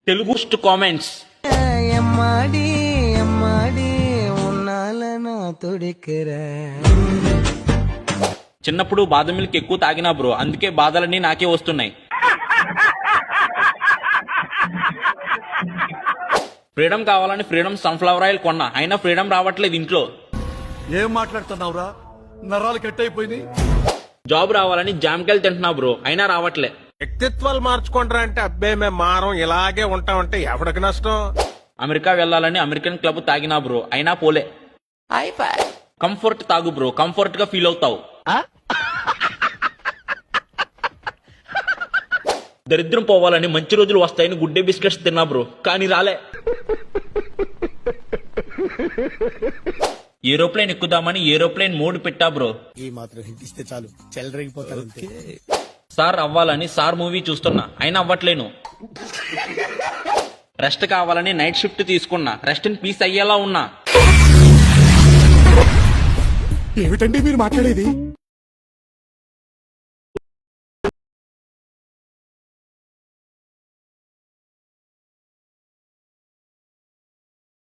Telugu comments. ఎమ్మాడి ఎమ్మాడి ఉన్నాల నా తొడికెరా. చిన్నప్పుడు బాదం మిల్క్ ఎక్కువ తాగినా బ్రో, అందుకే బాధలన్నీ నాకే వస్తున్నాయి. ఫ్రీడమ్ కావాలని ఫ్రీడమ్ సన్ఫ్లవర్ ఆయిల్ కొన్నా, అయినా ఫ్రీడమ్ రావట్లేదు ఇంట్లో. ఏం మాట్లాడుతున్నావురా, నరాలు కట్ అయిపోయింది. జాబ్ రావాలని జామకాయలు తింటున్నా బ్రో, అయినా రావట్లే. వ్యక్తిత్వాలు మార్చుకుంటారా అంటే అబ్బే మేము మారం ఇలాగే ఉంటామంటే ఎవడికి నష్టం. అమెరికా వెళ్ళాలని అమెరికన్ క్లబ్ తాగినా బ్రో, అయినా పోలే. కంఫర్ట్ తాగు బ్రో, కంఫర్ట్ గా ఫీల్ అవుతావు. దరిద్రం పోవాలని మంచి రోజులు వస్తాయని గుడ్డే బిస్కెట్స్ తిన్నా బ్రో, కానీ రాలే. ఏరోప్లేన్ ఎక్కుదామని ఏరోప్లేన్ మోడ్ పెట్టా బ్రో. ఈ మాత్రం హిట్ ఇస్తే చాలు, చెలరేగిపోతారు. సార్ అవ్వాలని సార్ మూవీ చూస్తున్నా, అయినా అవ్వట్లేను. రెస్ట్ కావాలని నైట్ షిఫ్ట్ తీసుకున్నా, రెస్ట్ ఇన్ పీస్ అయ్యేలా ఉన్నా. ఏమిటండి మీరు మాట్లాడేది?